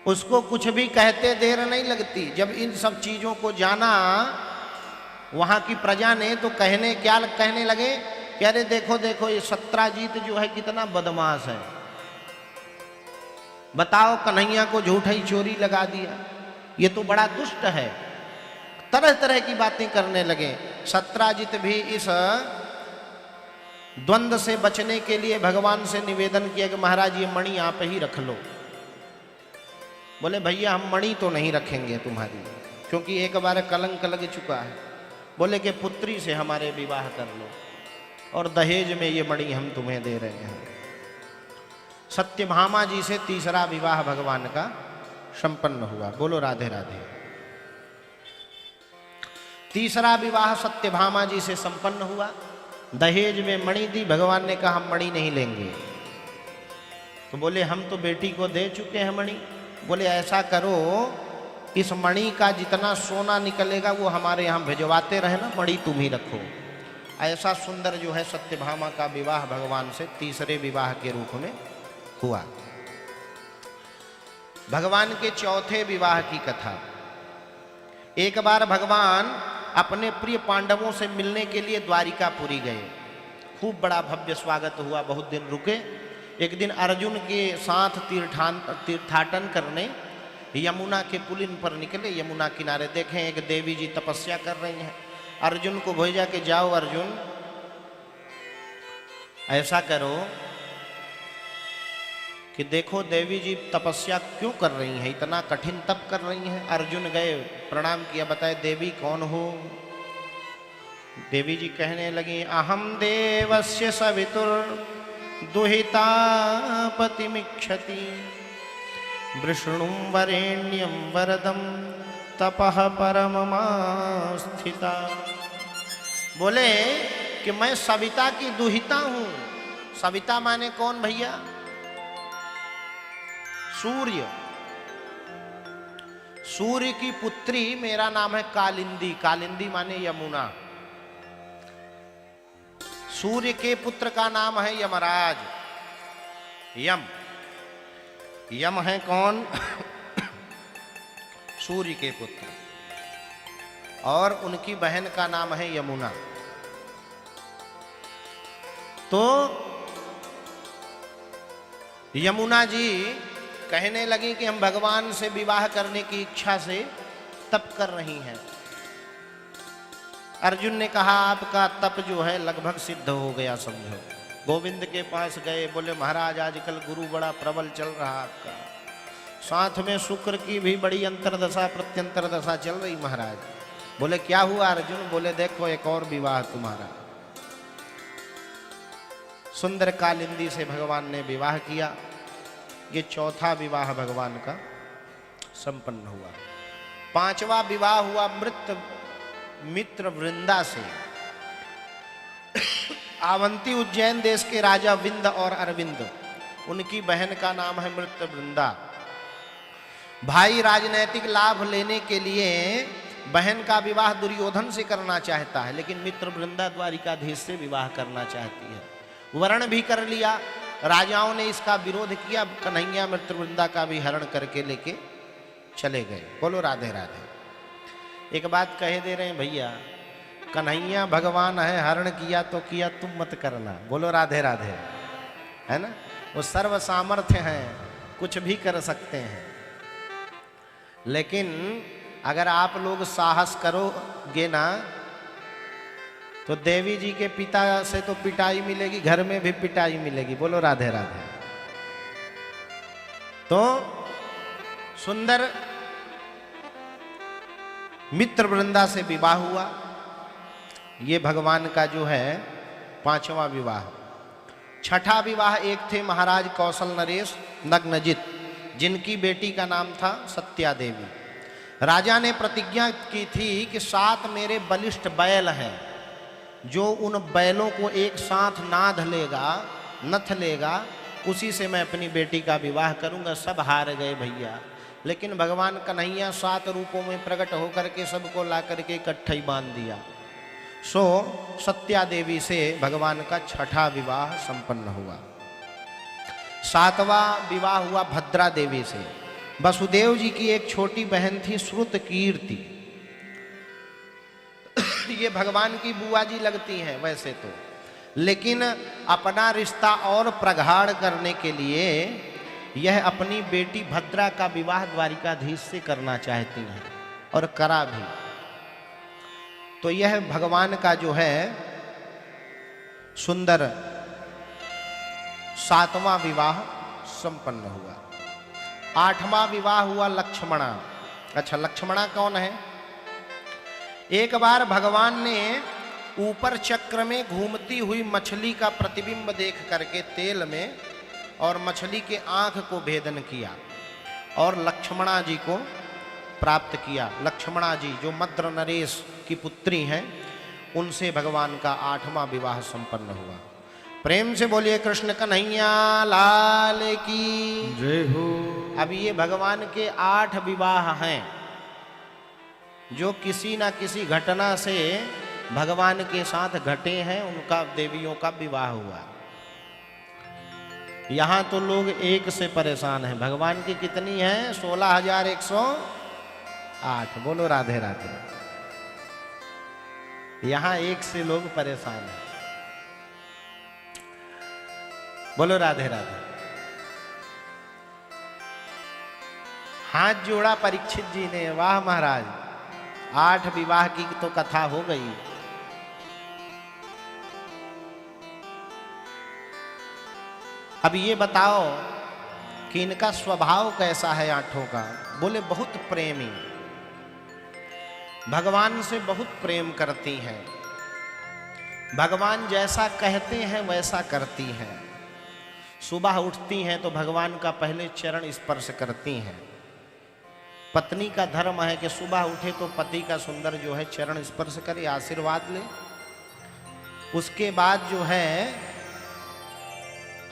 उसको कुछ भी कहते देर नहीं लगती। जब इन सब चीजों को जाना वहां की प्रजा ने, तो कहने लगे कि अरे देखो देखो ये सत्राजित जो है कितना बदमाश है, बताओ कन्हैया को झूठा ही चोरी लगा दिया, ये तो बड़ा दुष्ट है। तरह तरह की बातें करने लगे। सत्राजित भी इस द्वंद्व से बचने के लिए भगवान से निवेदन किया कि महाराज ये मणि आप ही रख लो। बोले भैया हम मणि तो नहीं रखेंगे तुम्हारी, क्योंकि एक बार कलंक लग चुका है। बोले कि पुत्री से हमारे विवाह कर लो, और दहेज में ये मणि हम तुम्हें दे रहे हैं। सत्यभामा जी से तीसरा विवाह भगवान का संपन्न हुआ। बोलो राधे राधे। तीसरा विवाह सत्यभामा जी से संपन्न हुआ। दहेज में मणि दी। भगवान ने कहा हम मणि नहीं लेंगे। तो बोले हम तो बेटी को दे चुके हैं मणि। बोले ऐसा करो, इस मणि का जितना सोना निकलेगा वो हमारे यहाँ भिजवाते रहे ना, मणि तुम ही रखो। ऐसा सुंदर जो है सत्यभामा का विवाह भगवान से तीसरे विवाह के रूप में हुआ। भगवान के चौथे विवाह की कथा। एक बार भगवान अपने प्रिय पांडवों से मिलने के लिए द्वारिकापुरी गए। खूब बड़ा भव्य स्वागत हुआ, बहुत दिन रुके। एक दिन अर्जुन के साथ तीर्थाटन करने यमुना के पुलिन पर निकले। यमुना किनारे देखें एक देवी जी तपस्या कर रही हैं। अर्जुन को भेजा कि जाओ अर्जुन, ऐसा करो कि देखो देवी जी तपस्या क्यों कर रही हैं, इतना कठिन तप कर रही हैं। अर्जुन गए, प्रणाम किया, बताए देवी कौन हो। देवी जी कहने लगी अहम देवस्य सवितुर दुहिता पतिमिच्छति वृष्णुं वरेण्यं वरदं तपः परममास्थिता। बोले कि मैं सविता की दुहिता हूं। सविता माने कौन भैया? सूर्य। सूर्य की पुत्री, मेरा नाम है कालिंदी। कालिंदी माने यमुना। सूर्य के पुत्र का नाम है यमराज। यम है कौन? सूर्य के पुत्र, और उनकी बहन का नाम है यमुना। तो यमुना जी कहने लगी कि हम भगवान से विवाह करने की इच्छा से तप कर रही हैं। अर्जुन ने कहा आपका तप जो है लगभग सिद्ध हो गया समझो। गोविंद के पास गए, बोले महाराज आजकल गुरु बड़ा प्रबल चल रहा आपका, साथ में शुक्र की भी बड़ी अंतरदशा प्रत्यंतर दशा चल रही महाराज। बोले क्या हुआ अर्जुन? बोले देखो एक और विवाह तुम्हारा। सुंदर कालिंदी से भगवान ने विवाह किया। ये चौथा विवाह भगवान का संपन्न हुआ। पांचवा विवाह हुआ मृत मित्र वृंदा से। आवंती उज्जैन देश के राजा विंद और अरविंद, उनकी बहन का नाम है मृत वृंदा। भाई राजनैतिक लाभ लेने के लिए बहन का विवाह दुर्योधन से करना चाहता है, लेकिन मित्र वृंदा द्वारिकाधीश से विवाह करना चाहती है। वर्ण भी कर लिया, राजाओं ने इसका विरोध किया। कन्हैया मित्र वृंदा का भी हरण करके लेके चले गए। बोलो राधे राधे। एक बात कह दे रहे हैं भैया, कन्हैया भगवान है, हरण किया तो किया, तुम मत करना। बोलो राधे राधे, है ना। वो सर्व सामर्थ्य हैं, कुछ भी कर सकते हैं। लेकिन अगर आप लोग साहस करोगे ना तो देवी जी के पिता से तो पिटाई मिलेगी, घर में भी पिटाई मिलेगी। बोलो राधे राधे। तो सुंदर मित्र वृंदा से विवाह हुआ। ये भगवान का जो है पांचवा विवाह। छठा विवाह एक थे महाराज कौशल नरेश नग्नजित, जिनकी बेटी का नाम था सत्या देवी। राजा ने प्रतिज्ञा की थी कि 7 मेरे बलिष्ठ बैल हैं, जो उन बैलों को एक साथ नाध लेगा, नथ लेगा, उसी से मैं अपनी बेटी का विवाह करूंगा। सब हार गए भैया, लेकिन भगवान कन्हैया 7 रूपों में प्रकट होकर के सबको ला करके इकट्ठा ही बांध दिया। सो सत्या देवी से भगवान का छठा विवाह संपन्न हुआ। 7वां विवाह हुआ भद्रा देवी से। वसुदेव जी की एक छोटी बहन थी श्रुत कीर्ति। ये भगवान की बुआ जी लगती हैं वैसे तो, लेकिन अपना रिश्ता और प्रगाढ़ करने के लिए यह अपनी बेटी भद्रा का विवाह द्वारिकाधीश से करना चाहती हैं, और करा भी। तो यह भगवान का जो है सुंदर 7वां विवाह संपन्न हुआ। 8वां विवाह हुआ लक्ष्मणा। अच्छा, लक्ष्मणा कौन है? एक बार भगवान ने ऊपर चक्र में घूमती हुई मछली का प्रतिबिंब देख करके तेल में, और मछली के आंख को भेदन किया और लक्ष्मणा जी को प्राप्त किया। लक्ष्मणा जी जो मद्र नरेश की पुत्री हैं, उनसे भगवान का 8वां विवाह संपन्न हुआ। प्रेम से बोलिए कृष्ण कन्हैया लाल की जय हो। अब ये भगवान के 8 विवाह हैं, जो किसी ना किसी घटना से भगवान के साथ घटे हैं, उनका देवियों का विवाह हुआ। यहां तो लोग एक से परेशान हैं। भगवान की कितनी है? 16,108। बोलो राधे राधे। यहां एक से लोग परेशान हैं। बोलो राधे राधे। हाथ जोड़ा परीक्षित जी ने, वाह महाराज, 8 विवाह की तो कथा हो गई। अब ये बताओ कि इनका स्वभाव कैसा है 8 का? बोले बहुत प्रेमी, भगवान से बहुत प्रेम करती हैं, भगवान जैसा कहते हैं वैसा करती हैं। सुबह उठती हैं तो भगवान का पहले चरण स्पर्श करती हैं। पत्नी का धर्म है कि सुबह उठे तो पति का सुंदर जो है चरण स्पर्श करे, आशीर्वाद ले। उसके बाद जो है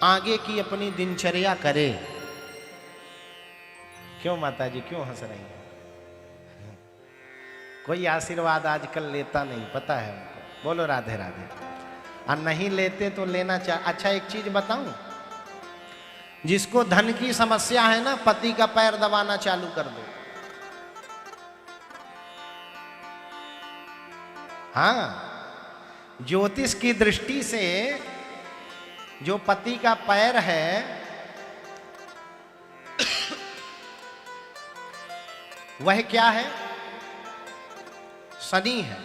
आगे की अपनी दिनचर्या करे। क्यों माता जी, क्यों हंस रही हैं? कोई आशीर्वाद आजकल लेता नहीं, पता है हमको। बोलो राधे राधे। और नहीं लेते तो लेना चाहिए। अच्छा, एक चीज बताऊं, जिसको धन की समस्या है ना, पति का पैर दबाना चालू कर दो। हाँ, ज्योतिष की दृष्टि से जो पति का पैर है वह क्या है? शनि है।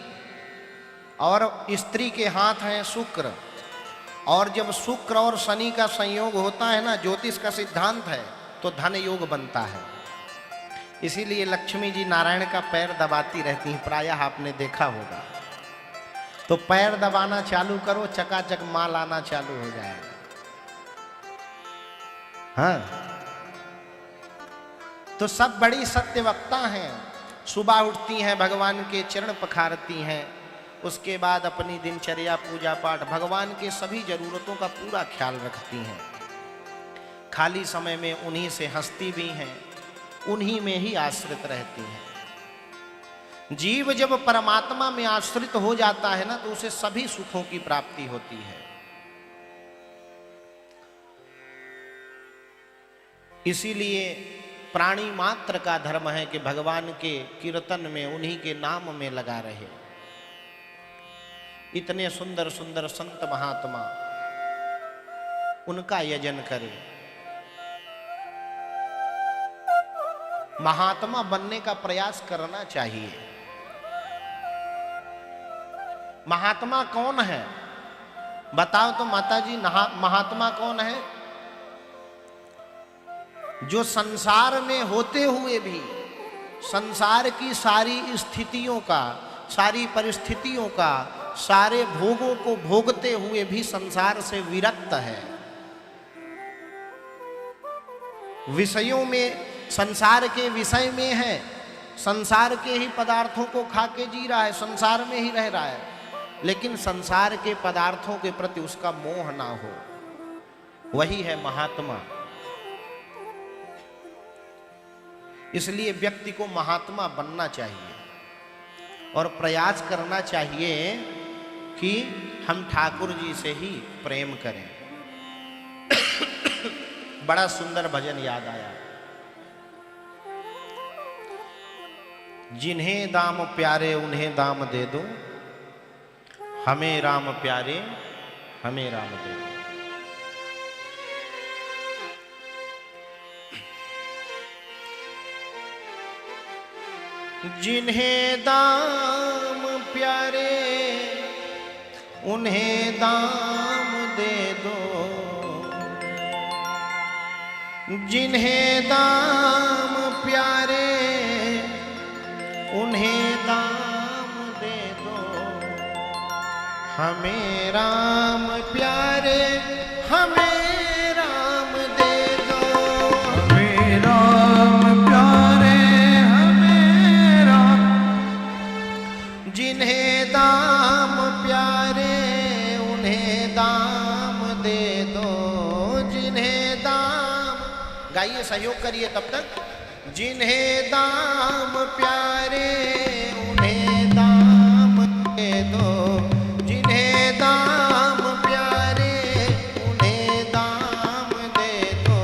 और स्त्री के हाथ हैं शुक्र। और जब शुक्र और शनि का संयोग होता है ना, ज्योतिष का सिद्धांत है, तो धन योग बनता है। इसीलिए लक्ष्मी जी नारायण का पैर दबाती रहती हैं, प्रायः आपने देखा होगा। तो पैर दबाना चालू करो, चकाचक माल आना चालू हो जाएगा। हाँ, तो सब बड़ी सत्यवक्ता हैं। सुबह उठती हैं, भगवान के चरण पखारती हैं, उसके बाद अपनी दिनचर्या, पूजा पाठ, भगवान के सभी जरूरतों का पूरा ख्याल रखती हैं। खाली समय में उन्हीं से हंसती भी हैं, उन्हीं में ही आश्रित रहती हैं। जीव जब परमात्मा में आश्रित हो जाता है ना, तो उसे सभी सुखों की प्राप्ति होती है। इसीलिए प्राणी मात्र का धर्म है कि भगवान के कीर्तन में, उन्हीं के नाम में लगा रहे। इतने सुंदर सुंदर संत महात्मा, उनका यजन करे। महात्मा बनने का प्रयास करना चाहिए। महात्मा कौन है? बताओ तो माताजी, महात्मा कौन है? जो संसार में होते हुए भी संसार की सारी स्थितियों का, सारी परिस्थितियों का, सारे भोगों को भोगते हुए भी संसार से विरक्त है। विषयों में, संसार के विषय में है, संसार के ही पदार्थों को खा के जी रहा है, संसार में ही रह रहा है, लेकिन संसार के पदार्थों के प्रति उसका मोह ना हो, वही है महात्मा। इसलिए व्यक्ति को महात्मा बनना चाहिए और प्रयास करना चाहिए कि हम ठाकुर जी से ही प्रेम करें। बड़ा सुंदर भजन याद आया। जिन्हें दाम प्यारे उन्हें दाम दे दो, हमें राम प्यारे हमें राम दे दो। जिन्हें दाम प्यारे उन्हें दाम दे दो, जिन्हें दाम प्यारे उन्हें दाम दे दो, हमें राम प्यारे हमें राम दे दो, हमें राम प्यारे हमें राम। जिन्हें दाम प्यारे उन्हें दाम दे दो, जिन्हें दाम, गाइए सहयोग करिए तब तक। जिन्हें दाम प्यारे उन्हें दाम दे दो, जिन्हें दाम प्यारे उन्हें दाम दे दो,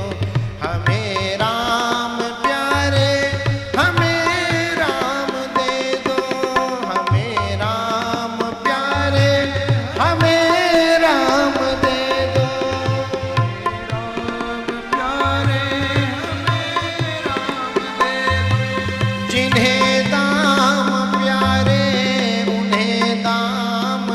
हमें राम प्यारे हमें राम दे दो, हमें राम प्यारे हमें राम दे दो, राम प्यारे हमें राम दे दो। जिन्हें दाम प्यारे उन्हें दाम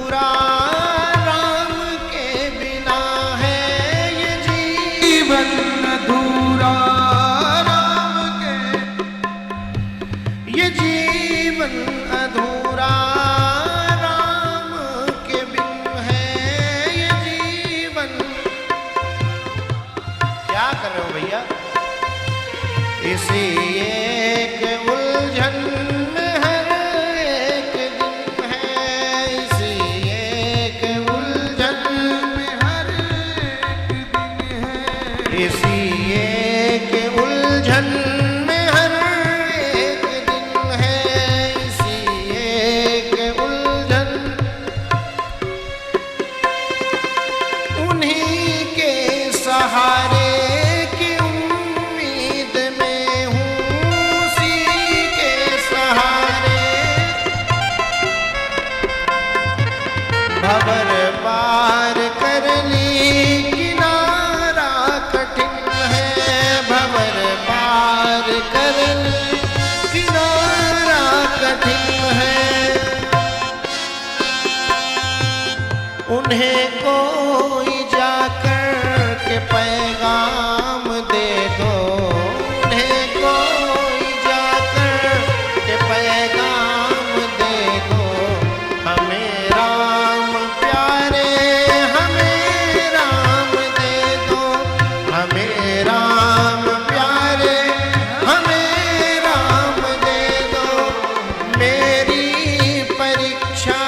अधूरा राम के बिना है ये जीवन अधूरा राम के, ये जीवन अधूरा राम के बिन है ये जीवन। क्या कर रहे हो भैया? इसी एक उलझन में हर एक दिन है, इसी एक उलझन में हर एक दिन है, इसी एक उलझन में हर एक दिन है, इसी एक उलझन। उन्हीं के सहारे की उम्मीद में हूँ, उसी के सहारे भंवर पार करनी किनारा कठिन है, भंवर पार करनी किनारा कठिन है। उन्हें कोई जाकर के पैगाम दे दो, उन्हें कोई जाकर के पैगाम दे दो। हमें राम प्यारे, हमें राम दे दो, हमें राम प्यारे, हमें राम दे दो। मेरी परीक्षा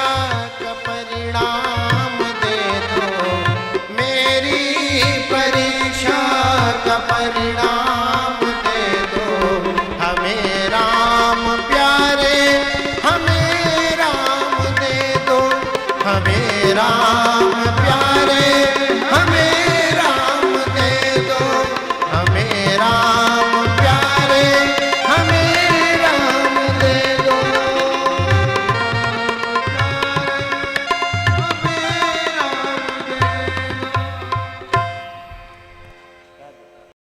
का परिणाम दे दो, मेरी परीक्षा का परिणाम दे दो। हमें राम प्यारे, हमें राम दे दो, हमें राम प्यारे,